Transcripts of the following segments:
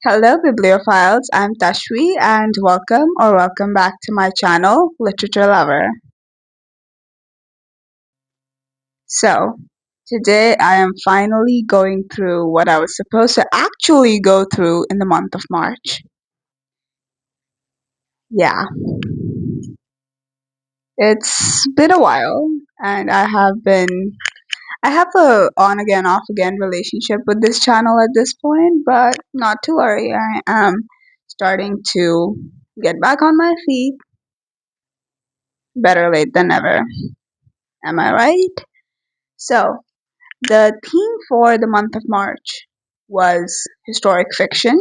Hello, bibliophiles. I'm Tashwi, and welcome back to my channel, Literature Lover. So, today I am finally going through what I was supposed to actually go through in the month of March. Yeah, it's been a while, and I have a on again, off again relationship with this channel at this point, but not to worry, I am starting to get back on my feet. Better late than never. Am I right? So, the theme for the month of March was historic fiction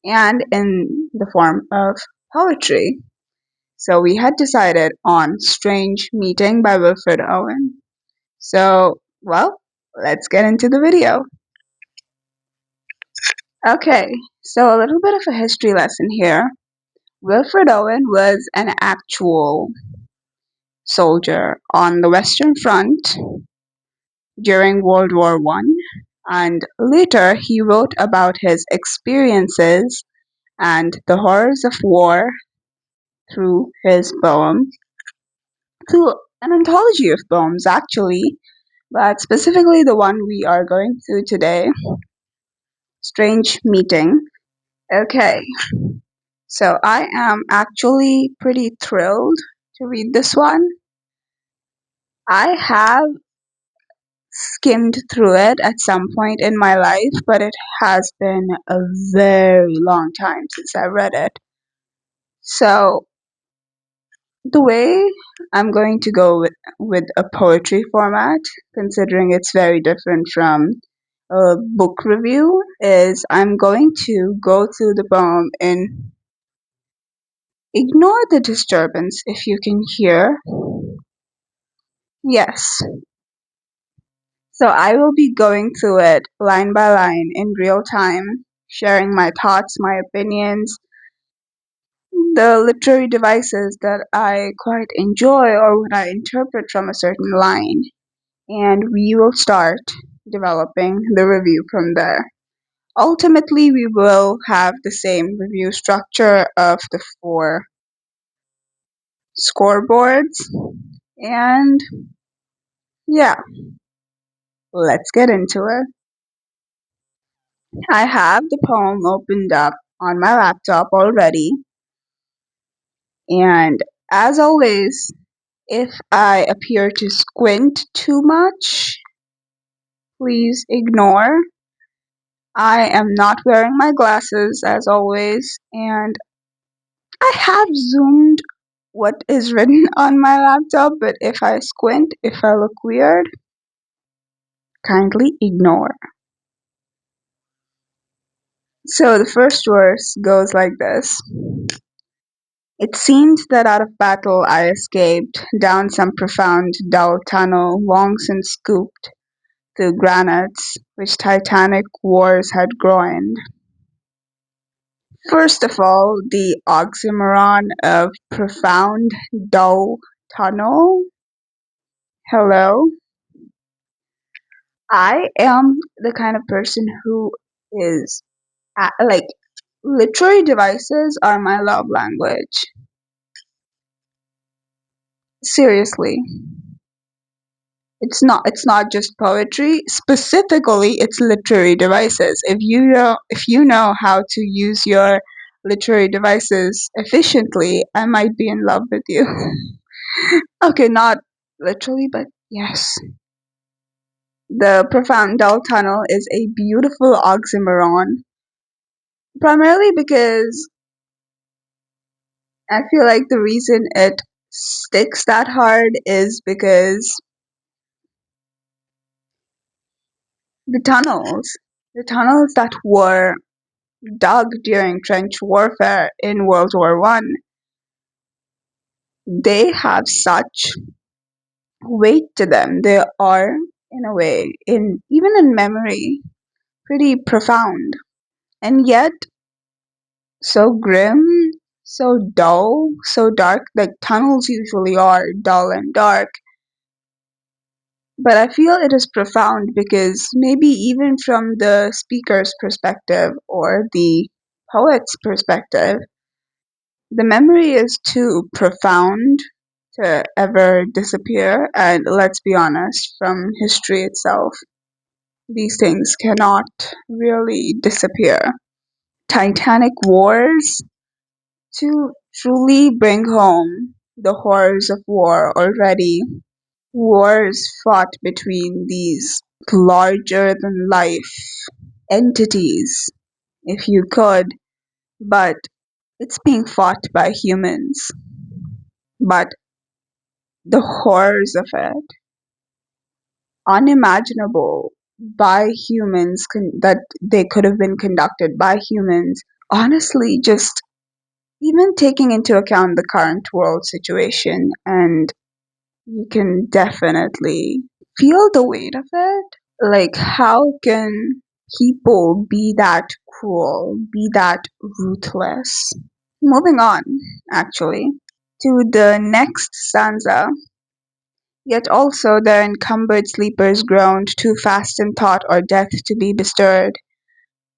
and in the form of poetry. So, we had decided on Strange Meeting by WIlfred Owen. So, well, let's get into the video. Okay, so a little bit of a history lesson here. WIlfred Owen was an actual soldier on the Western Front during World War One, and later he wrote about his experiences and the horrors of war through his poem, through an anthology of poems actually, but specifically the one we are going through today, Strange Meeting. Okay, so I am actually pretty thrilled to read this one. I have skimmed through it at some point in my life, but it has been a very long time since I read it. So, the way I'm going to go with a poetry format, considering it's very different from a book review, is I'm going to go through the poem and ignore the disturbance if you can hear. Yes. So I will be going through it line by line in real time, sharing my thoughts, my opinions, the literary devices that I quite enjoy or what I interpret from a certain line, and we will start developing the review from there. Ultimately, we will have the same review structure of the four scoreboards, and yeah, let's get into it. I have the poem opened up on my laptop already, and as always, if I appear to squint too much, please ignore. I am not wearing my glasses as always, and I have zoomed what is written on my laptop, but if I squint, if I look weird, kindly ignore. So the first verse goes like this. It seemed that out of battle I escaped, down some profound, dull tunnel, long since scooped through granites which titanic wars had groined. First of all, the oxymoron of profound, dull tunnel. Hello. I am the kind of person who is like literary devices are my love language. Seriously. It's not just poetry. Specifically, it's literary devices. If you know how to use your literary devices efficiently, I might be in love with you. Okay, not literally, but yes. The profound dull tunnel is a beautiful oxymoron, primarily because I feel like the reason it sticks that hard is because the tunnels, the tunnels that were dug during trench warfare in World War One, they have such weight to them. They are, in a way, in even in memory, pretty profound, and yet so grim, so dull, so dark. Like tunnels usually are dull and dark. But I feel it is profound because maybe even from the speaker's perspective or the poet's perspective, the memory is too profound to ever disappear. And let's be honest, from history itself, these things cannot really disappear. Titanic wars to truly bring home the horrors of war already. Wars fought between these larger than life entities, if you could, but it's being fought by humans. But the horrors of it, unimaginable by humans, that they could have been conducted by humans. Honestly, just even taking into account the current world situation, and you can definitely feel the weight of it. Like, how can people be that cruel, be that ruthless? Moving on, actually, to the next stanza. Yet also their encumbered sleepers groaned, too fast in thought or death to be bestirred.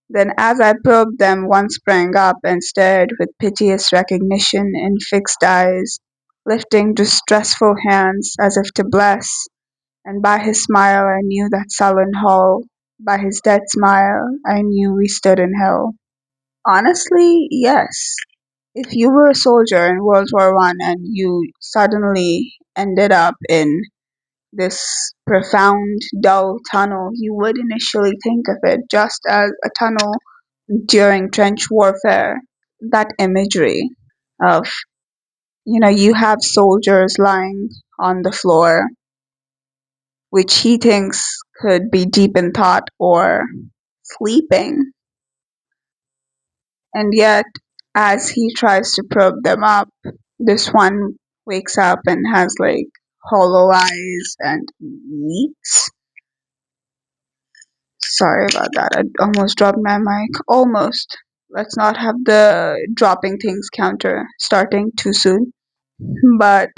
Then as I probed them, one sprang up and stared with piteous recognition in fixed eyes, lifting distressful hands as if to bless, and by his smile I knew that sullen hull, by his dead smile I knew we stood in hell. Honestly, yes. If you were a soldier in World War One and you suddenly ended up in this profound, dull tunnel, you would initially think of it just as a tunnel during trench warfare. That imagery of, you have soldiers lying on the floor, which he thinks could be deep in thought or sleeping, and yet, as he tries to probe them up, this one wakes up and has like hollow eyes and leaks. Sorry about that. I almost dropped my mic. Almost. Let's not have the dropping things counter starting too soon. But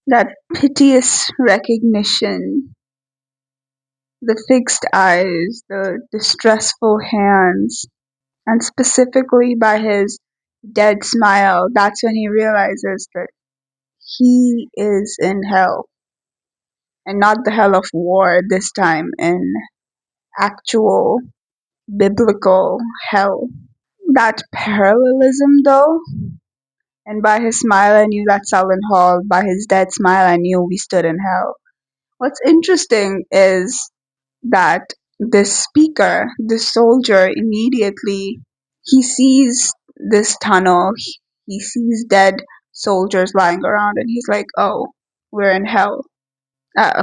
that piteous recognition, the fixed eyes, the distressful hands, and specifically by his dead smile, that's when he realizes that he is in hell. And not the hell of war this time, in actual biblical hell. That parallelism, though, and by his smile I knew that sullen hall, by his dead smile I knew we stood in hell. What's interesting is that this speaker, this soldier, immediately he sees this tunnel, he sees dead soldiers lying around, and he's like, oh, we're in hell.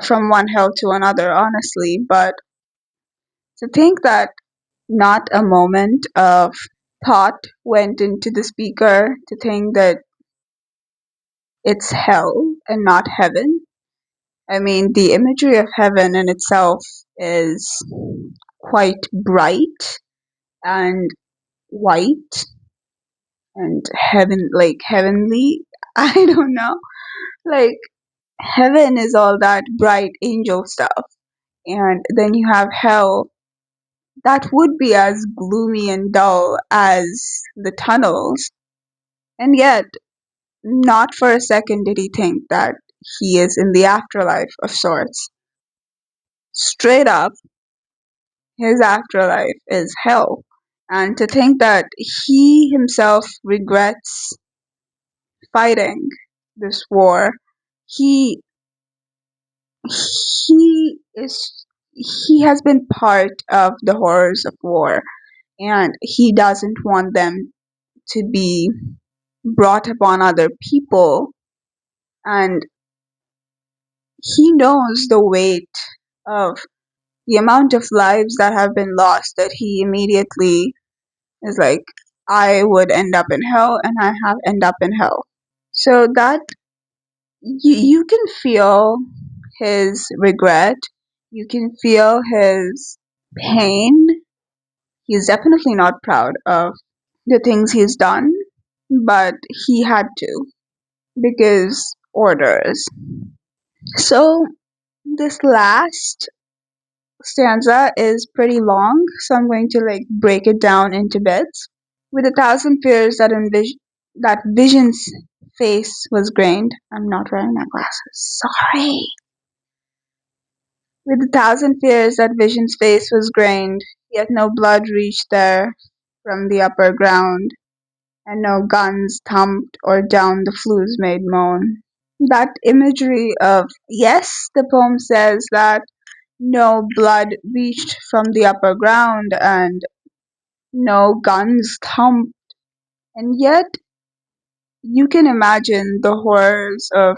From one hell to another, honestly. But to think that not a moment of thought went into the speaker to think that it's hell and not heaven. I mean, the imagery of heaven in itself is quite bright and white and like heavenly. I don't know. Like, heaven is all that bright angel stuff. And then you have hell that would be as gloomy and dull as the tunnels. And yet, not for a second did he think that he is in the afterlife of sorts. Straight up, his afterlife is hell. And to think that he himself regrets fighting this war, he he has been part of the horrors of war, and he doesn't want them to be brought upon other people, and he knows the weight of the amount of lives that have been lost, that he immediately is like, I would end up in hell and I have end up in hell. So that you can feel his regret, you can feel his pain. He's definitely not proud of the things he's done, but he had to, because orders. So This last stanza is pretty long, so I'm going to break it down into bits. With a thousand fears that Vision's face was grained. I'm not wearing my glasses. Sorry. With a thousand fears that Vision's face was grained, yet no blood reached there from the upper ground, and no guns thumped or down the flues made moan. That imagery of, yes, the poem says that no blood reached from the upper ground and no guns thumped, and yet you can imagine the horrors of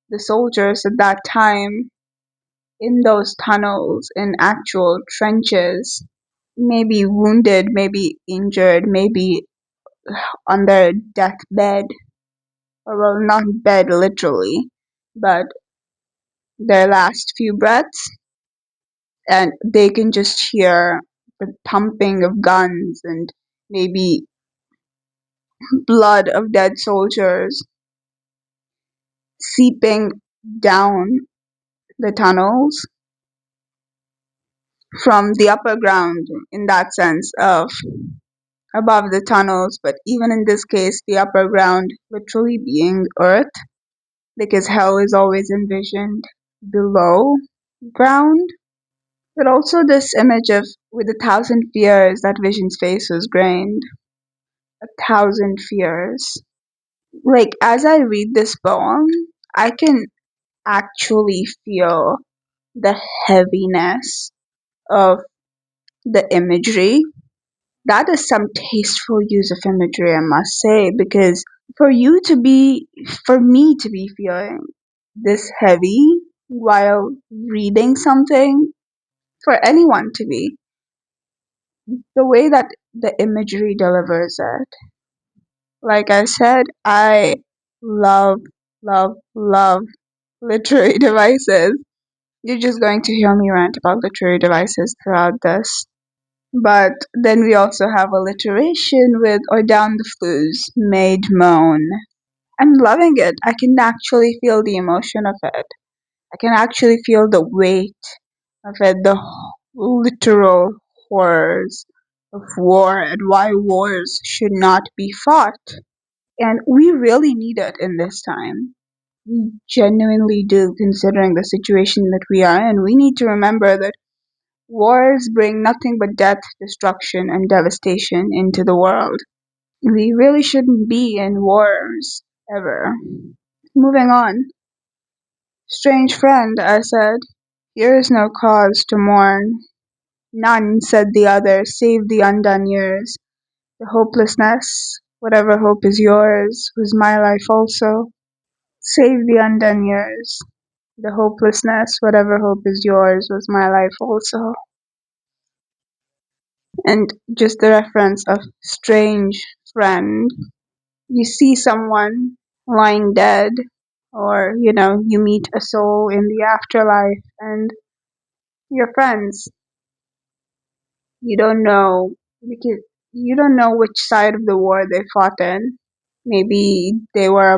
the soldiers at that time in those tunnels, in actual trenches, maybe wounded, maybe injured, maybe on their deathbed, or well, not bed literally, but their last few breaths, and they can just hear the thumping of guns and maybe blood of dead soldiers seeping down the tunnels from the upper ground, in that sense of above the tunnels, but even in this case, the upper ground literally being earth, because hell is always envisioned below ground. But also this image of with a thousand fears that Vision's face was grained. A thousand fears. As I read this poem, I can actually feel the heaviness of the imagery. That is some tasteful use of imagery, I must say, because for you to be, for me to be feeling this heavy while reading something, for anyone to be, the way that the imagery delivers it. Like I said, I love, love literary devices. You're just going to hear me rant about literary devices throughout this. But then we also have alliteration with or down the flues, made moan. I'm loving it. I can actually feel the emotion of it. I can actually feel the weight of it, the literal horrors of war and why wars should not be fought. And we really need it in this time. We genuinely do, considering the situation that we are in. We need to remember that wars bring nothing but death, destruction, and devastation into the world. We really shouldn't be in wars ever. Moving on. Strange friend, I said, here is no cause to mourn. None, said the other, save the undone years. The hopelessness, whatever hope is yours, was my life also. Save the undone years. The hopelessness, whatever hope is yours, was my life also. And just the reference of strange friend. You see someone lying dead, or you meet a soul in the afterlife, and your friends, you don't know, because you don't know which side of the war they fought in. Maybe they were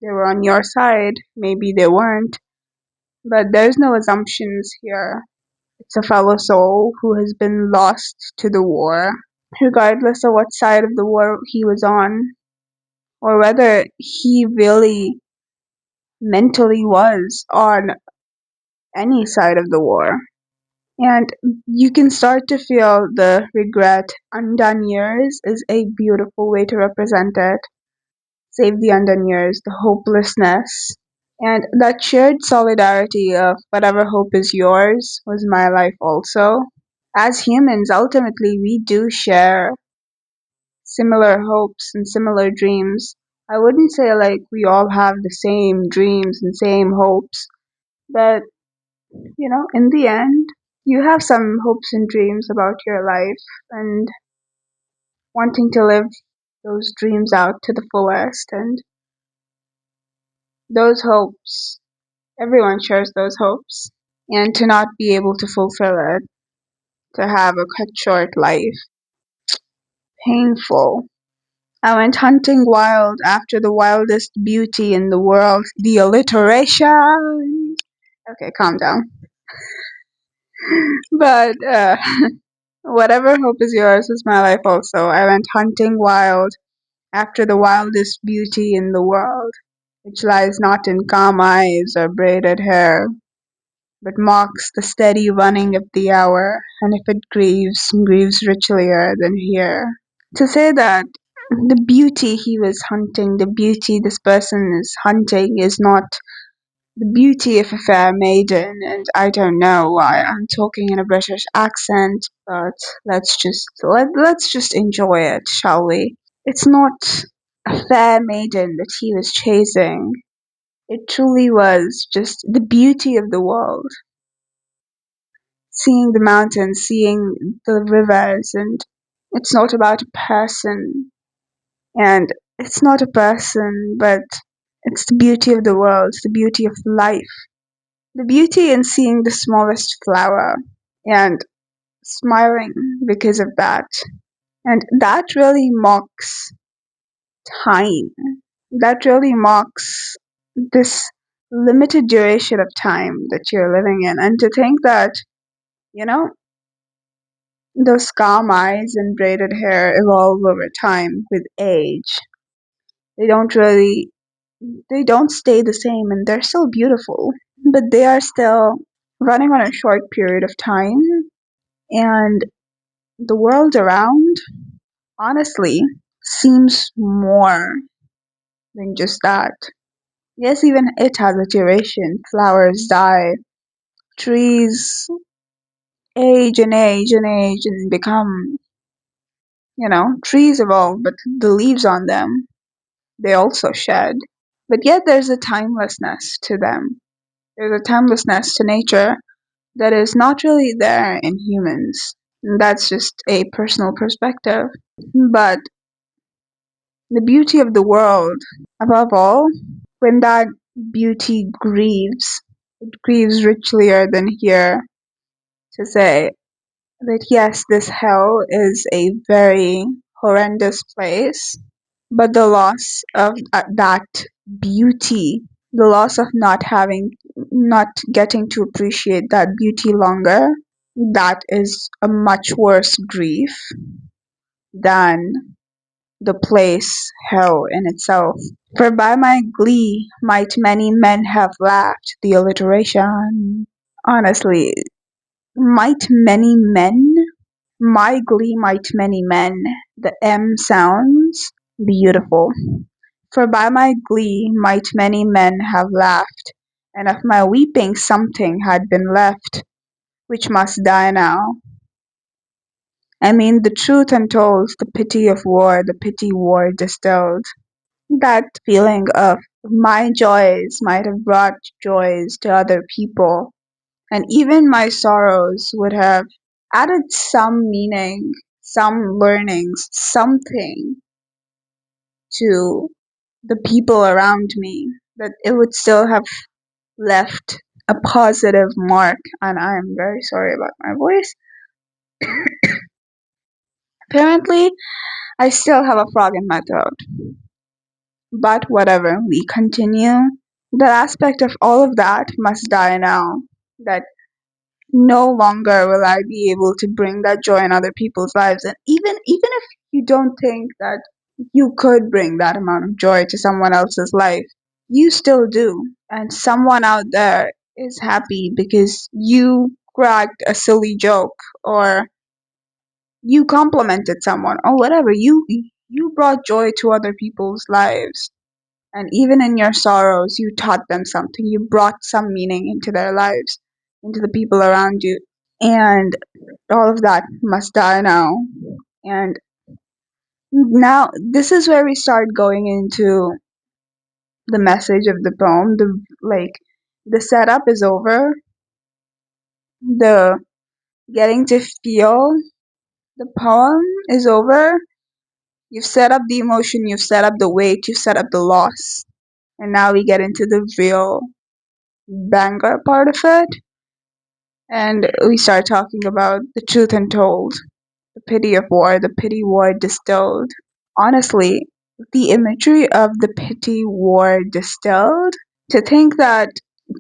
they were on your side, maybe they weren't, but there's no assumptions here. It's a fellow soul who has been lost to the war, regardless of what side of the war he was on, or whether he really mentally was on any side of the war. And you can start to feel the regret. Undone years is a beautiful way to represent it. Save the undone years, the hopelessness. And that shared solidarity of whatever hope is yours was my life also. As humans, ultimately, we do share similar hopes and similar dreams. I wouldn't say we all have the same dreams and same hopes, but in the end, you have some hopes and dreams about your life and wanting to live those dreams out to the fullest. And those hopes, everyone shares those hopes. And to not be able to fulfill it, to have a cut short life, painful. I went hunting wild after the wildest beauty in the world, the alliteration. Okay, calm down. But whatever hope is yours is my life also. I went hunting wild after the wildest beauty in the world, which lies not in calm eyes or braided hair, but mocks the steady running of the hour, and if it grieves, grieves richlier than here. To say that the beauty he was hunting, the beauty this person is hunting, is not the beauty of a fair maiden, and I don't know why I'm talking in a British accent, but let's just enjoy it, shall we? It's not a fair maiden that he was chasing. It truly was just the beauty of the world. Seeing the mountains, seeing the rivers, and it's not about a person, and it's not a person, but it's the beauty of the world, the beauty of life, the beauty in seeing the smallest flower and smiling because of that. And that really mocks time. That really mocks this limited duration of time that you're living in. And to think that, you know, those calm eyes and braided hair evolve over time with age. They don't really, they don't stay the same and they're still beautiful, but they are still running on a short period of time. And the world around, honestly, seems more than just that. Yes, even it has a duration. Flowers die, trees age and age and age and become, trees evolve, but the leaves on them, they also shed. But yet there's a timelessness to them. There's a timelessness to nature that is not really there in humans. And that's just a personal perspective. But the beauty of the world, above all, when that beauty grieves, it grieves richlier than here, to say that yes, this hell is a very horrendous place, but the loss of that beauty, the loss of not getting to appreciate that beauty longer, that is a much worse grief than the place hell in itself. For by my glee might many men have laughed, the alliteration. Honestly, might many men? My glee might many men. The M sounds beautiful. For by my glee might many men have laughed, and of my weeping something had been left, which must die now. I mean the truth untold, the pity of war, the pity war distilled. That feeling of my joys might have brought joys to other people, and even my sorrows would have added some meaning, some learnings, something to the people around me, that it would still have left a positive mark. And I am very sorry about my voice. Apparently, I still have a frog in my throat. But whatever, we continue. The aspect of all of that must die now. That no longer will I be able to bring that joy in other people's lives. And even if you don't think that you could bring that amount of joy to someone else's life, you still do. And someone out there is happy because you cracked a silly joke, or you complimented someone, or whatever. You brought joy to other people's lives. And even in your sorrows, you taught them something. You brought some meaning into their lives, into the people around you. And all of that must die now. And now, this is where we start going into the message of the poem. The setup is over. The getting to feel the poem is over. You've set up the emotion, you've set up the weight, you've set up the loss. And now we get into the real banger part of it. And we start talking about the truth untold, the pity of war, the pity war distilled. Honestly, the imagery of the pity war distilled, to think that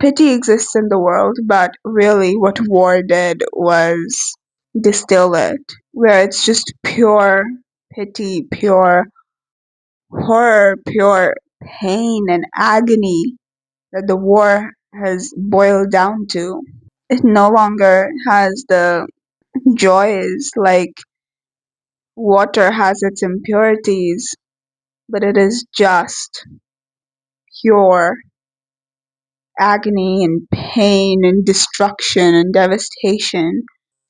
Pity exists in the world, but really what war did was distill it, where it's just pure pity, pure horror, pure pain and agony that the war has boiled down to. It no longer has the joys like water has its impurities, but it is just pure agony and pain and destruction and devastation.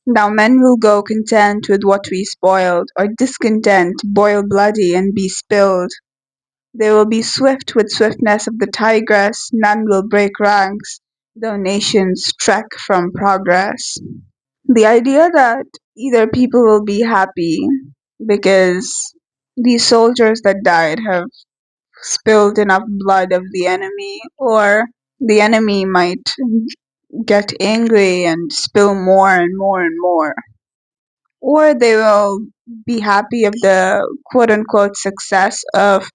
Now men will go content with what we spoiled, or discontent, boil bloody and be spilled. They will be swift with swiftness of the tigress, none will break ranks, though nations trek from progress. The idea that either people will be happy because these soldiers that died have spilled enough blood of the enemy, or the enemy might get angry and spill more and more and more, or they will be happy of the quote unquote success of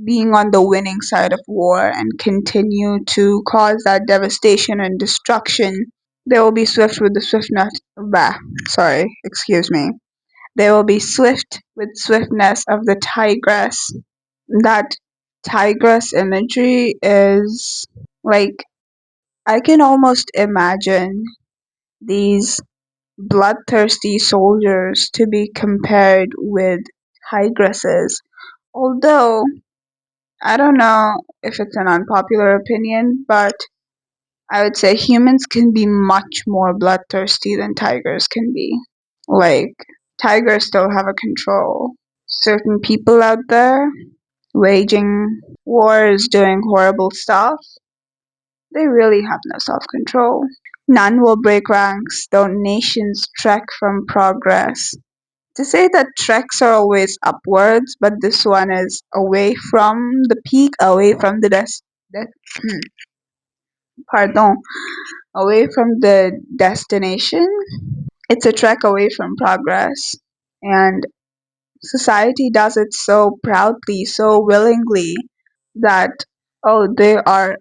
being on the winning side of war and continue to cause that devastation and destruction. They will be swift with the swiftness. Bah, sorry, excuse me. They will be swift with swiftness of the tigress. That tigress imagery is like, I can almost imagine these bloodthirsty soldiers to be compared with tigresses. Although, I don't know if it's an unpopular opinion, but I would say humans can be much more bloodthirsty than tigers can be. Like, tigers still have a control. Certain people out there waging wars, doing horrible stuff, they really have no self control. None will break ranks, though nations trek from progress. To say that treks are always upwards, but this one is away from the peak, away from the pardon, away from the destination. It's a trek away from progress. And society does it so proudly, so willingly, that, oh, they are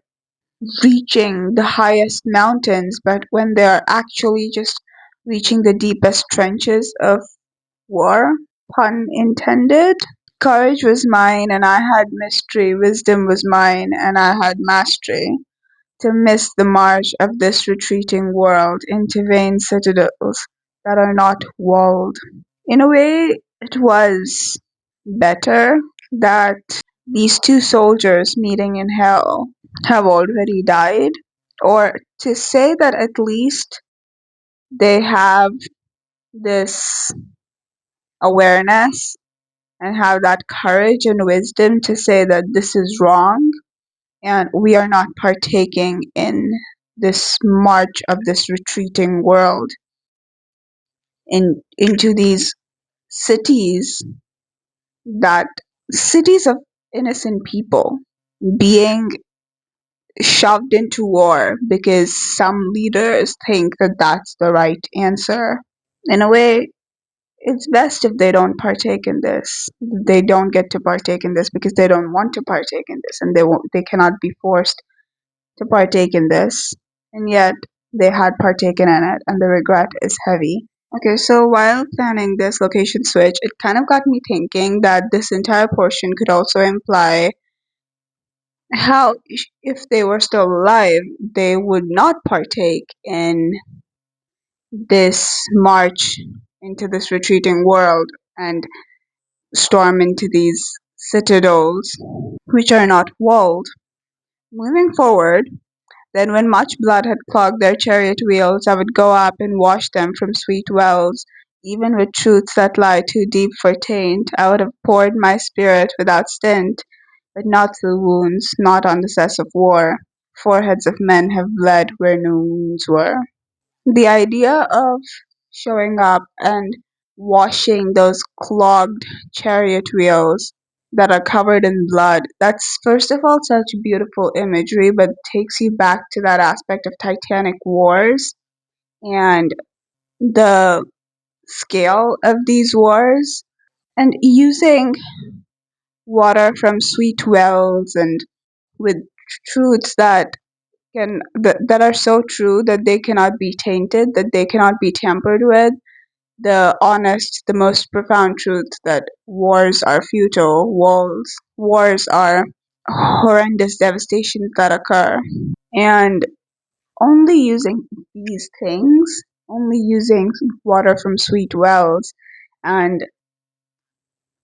reaching the highest mountains, but when they are actually just reaching the deepest trenches of war, pun intended. Courage was mine, and I had mystery. Wisdom was mine, and I had mastery. To miss the march of this retreating world into vain citadels that are not walled. In a way, it was better that these two soldiers meeting in hell have already died, or to say that at least they have this awareness and have that courage and wisdom to say that this is wrong and we are not partaking in this march of this retreating world into these cities, that cities of innocent people being shoved into war because some leaders think that that's the right answer. In a way, it's best if they don't partake in this. They don't get to partake in this because they don't want to partake in this, and they cannot be forced to partake in this. And yet they had partaken in it, and the regret is heavy. Okay, so while planning this location switch, it kind of got me thinking that this entire portion could also imply how, if they were still alive, they would not partake in this march into this retreating world and storm into these citadels, which are not walled. Moving forward, then when much blood had clogged their chariot wheels, I would go up and wash them from sweet wells. Even with truths that lie too deep for taint, I would have poured my spirit without stint, but not through wounds, not on the cess of war. Foreheads of men have bled where no wounds were. The idea of showing up and washing those clogged chariot wheels that are covered in blood, that's first of all such beautiful imagery, but takes you back to that aspect of Titanic wars and the scale of these wars, and using water from sweet wells and with truths that that are so true that they cannot be tainted, that they cannot be tampered with. The honest, the most profound truth that wars are futile, wars are horrendous devastations that occur. And only using these things, only using water from sweet wells and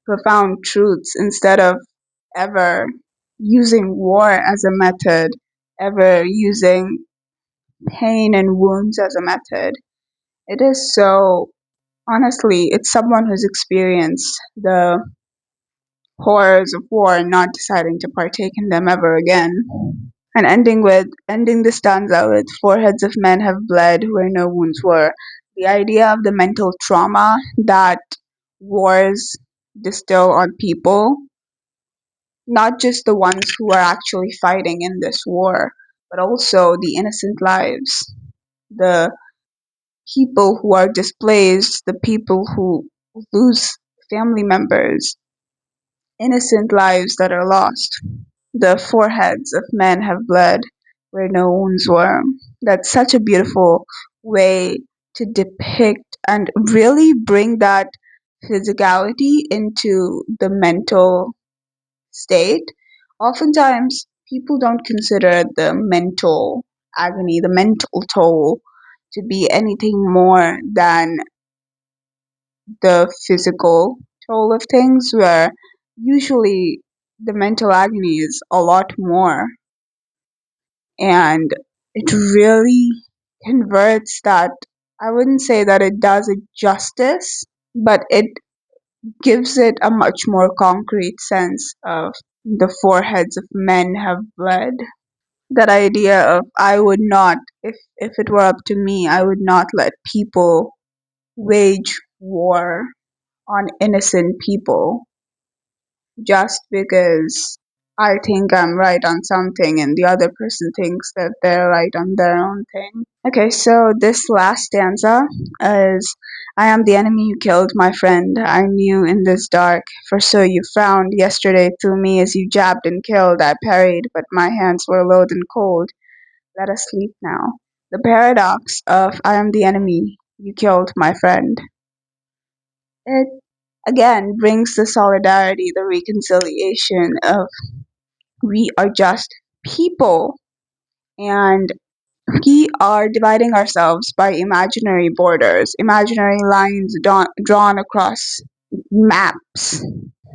profound truths instead of ever using war as a method, ever using pain and wounds as a method. It is so, honestly, it's someone who's experienced the horrors of war and not deciding to partake in them ever again. And ending the stanza with foreheads of men have bled where no wounds were. The idea of the mental trauma that wars distill on people, not just the ones who are actually fighting in this war, but also the innocent lives, the people who are displaced, the people who lose family members, innocent lives that are lost. The foreheads of men have bled where no wounds were. That's such a beautiful way to depict and really bring that physicality into the mental state. Oftentimes, people don't consider the mental agony, the mental toll, to be anything more than the physical toll of things, where usually the mental agony is a lot more. And it really converts that. I wouldn't say that it does it justice, but it gives it a much more concrete sense of the foreheads of men have bled. That idea of I would not, if it were up to me, I would not let people wage war on innocent people just because I think I'm right on something and the other person thinks that they're right on their own thing. Okay, so this last stanza is I am the enemy you killed, my friend. I knew in this dark, for so you frowned yesterday through me as you jabbed and killed. I parried, but my hands were loath and cold. Let us sleep now. The paradox of I am the enemy you killed, my friend. It again brings the solidarity, the reconciliation of we are just people and we are dividing ourselves by imaginary borders, imaginary lines drawn across maps,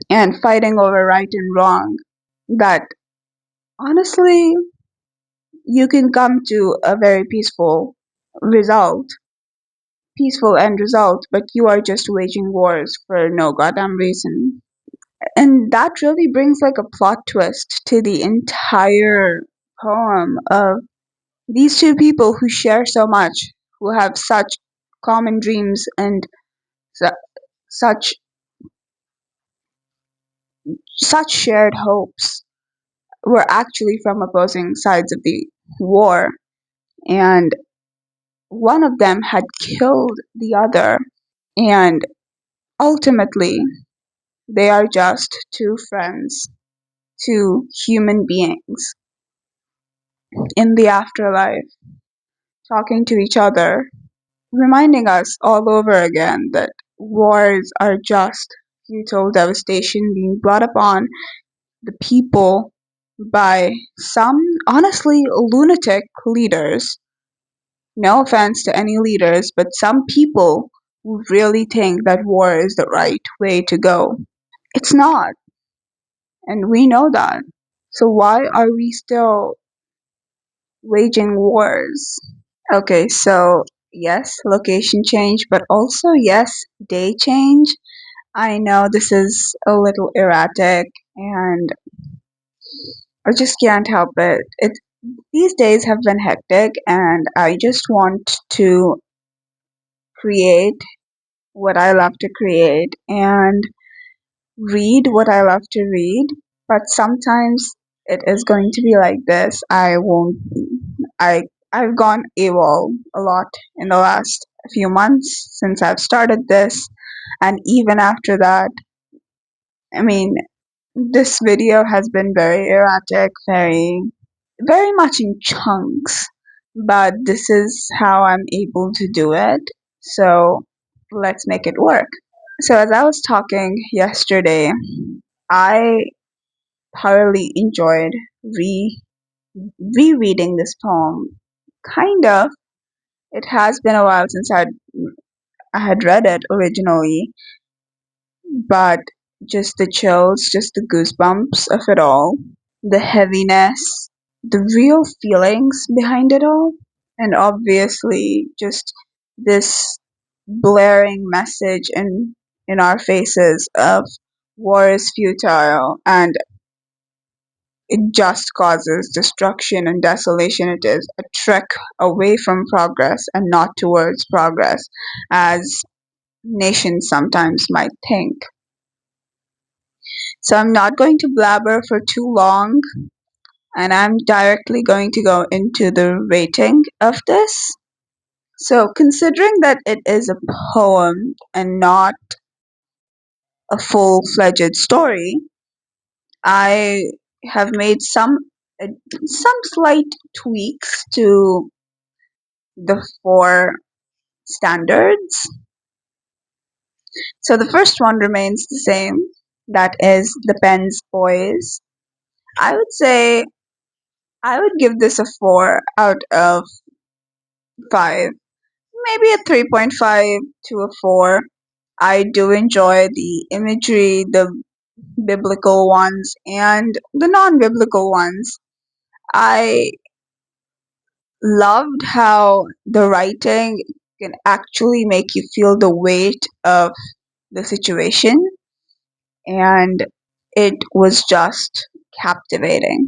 and fighting over right and wrong. That honestly, you can come to a very result, peaceful end result, but you are just waging wars for no goddamn reason. And that really brings like a plot twist to the entire poem of these two people who share so much, who have such common dreams and su- such such shared hopes, were actually from opposing sides of the war, and one of them had killed the other, and ultimately they are just two friends, two human beings in the afterlife, talking to each other, reminding us all over again that wars are just futile devastation being brought upon the people by some, honestly, lunatic leaders. No offense to any leaders, but some people who really think that war is the right way to go. It's not, and we know that. So why are we still waging wars? Okay, so yes, location change, but also yes, day change. I know this is a little erratic and I just can't help it. These days have been hectic and I just want to create what I love to create and read what I love to read, but sometimes it is going to be like this. I I've gone AWOL a lot in the last few months since I've started this, and even after that, I mean, this video has been very erratic, very. very much in chunks, but this is how I'm able to do it. So let's make it work. So, as I was talking yesterday, I thoroughly enjoyed re rereading this poem. Kind of. It has been a while since I had read it originally, but just the chills, just the goosebumps of it all, the heaviness, the real feelings behind it all, and obviously just this blaring message in our faces of war is futile and it just causes destruction and desolation. It is a trek away from progress and not towards progress, as nations sometimes might think. So I'm not going to blabber for too long, and I'm directly going to go into the rating of this. So, considering that it is a poem and not a full fledged story, I have made some slight tweaks to the four standards. So the first one remains the same. That is the pen's poise. I would say I would give this a 4 out of 5. Maybe a 3.5 to a 4. I do enjoy the imagery, the biblical ones, and the non biblical ones. I loved how the writing can actually make you feel the weight of the situation, and it was just captivating.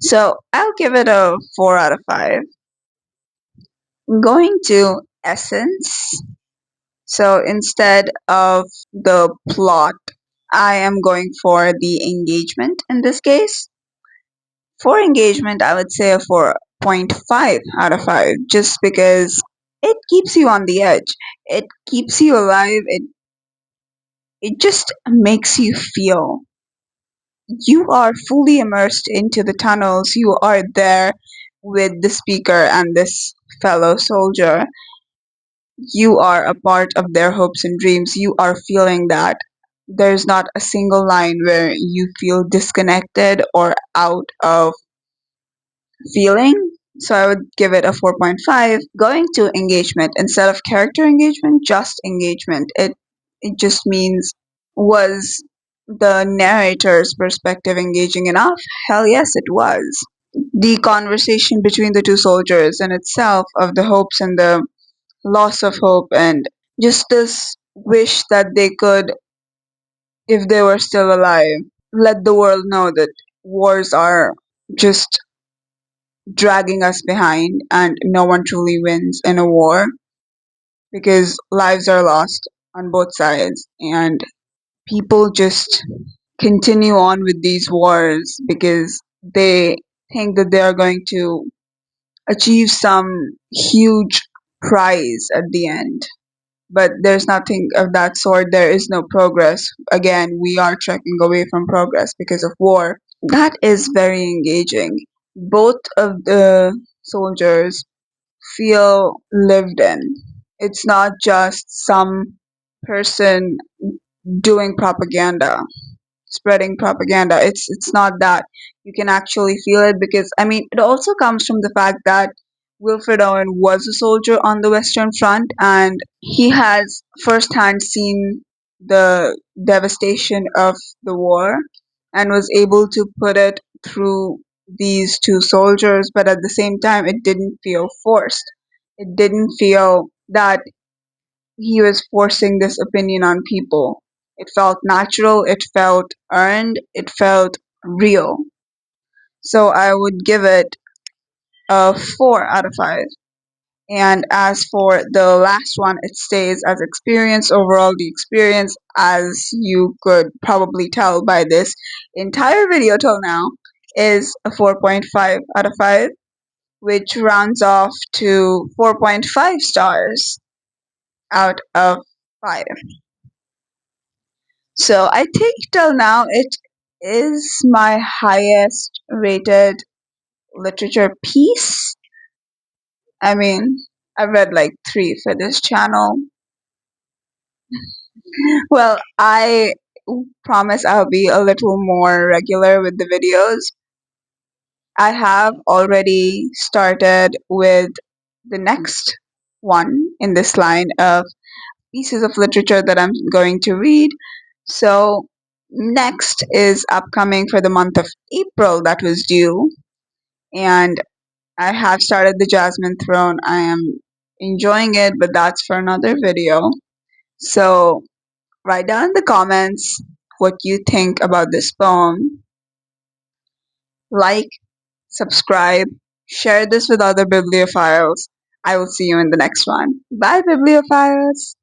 So I'll give it a 4 out of 5. Going to essence. So instead of the plot, I am going for the engagement in this case. For engagement, I would say a 4.5 out of 5 just because it keeps you on the edge. It keeps you alive. It just makes you feel you are fully immersed into the tunnels. You are there with the speaker and this fellow soldier. You are a part of their hopes and dreams. You are feeling that. There's not a single line where you feel disconnected or out of feeling. So I would give it a 4.5. Going to engagement instead of character engagement, just engagement. It just means, was the narrator's perspective engaging enough? Hell yes, it was. The conversation between the two soldiers in itself of the hopes and the loss of hope and just this wish that they could, if they were still alive, let the world know that wars are just dragging us behind and no one truly wins in a war because lives are lost on both sides and people just continue on with these wars because they think that they are going to achieve some huge prize at the end. But there's nothing of that sort. There is no progress. Again, we are trekking away from progress because of war. That is very engaging. Both of the soldiers feel lived in. It's not just some person doing propaganda, spreading propaganda. It's not that. You can actually feel it because I mean it also comes from the fact that Wilfred Owen was a soldier on the Western Front and he has firsthand seen the devastation of the war and was able to put it through these two soldiers, but at the same time, it didn't feel forced. It didn't feel that he was forcing this opinion on people. It felt natural, it felt earned, it felt real. So I would give it a 4 out of 5. And as for the last one, it stays as experience. Overall, the experience, as you could probably tell by this entire video till now, is a 4.5 out of 5, which rounds off to 4.5 stars out of 5. So I think till now it is my highest rated literature piece. I mean, I've read like three for this channel. Well, I promise I'll be a little more regular with the videos. I have already started with the next one in this line of pieces of literature that I'm going to read. So, next is upcoming for the month of April that was due, and I have started The Jasmine Throne. I am enjoying it, but that's for another video. So, write down in the comments what you think about this poem. Like, subscribe, share this with other bibliophiles. I will see you in the next one. Bye, bibliophiles!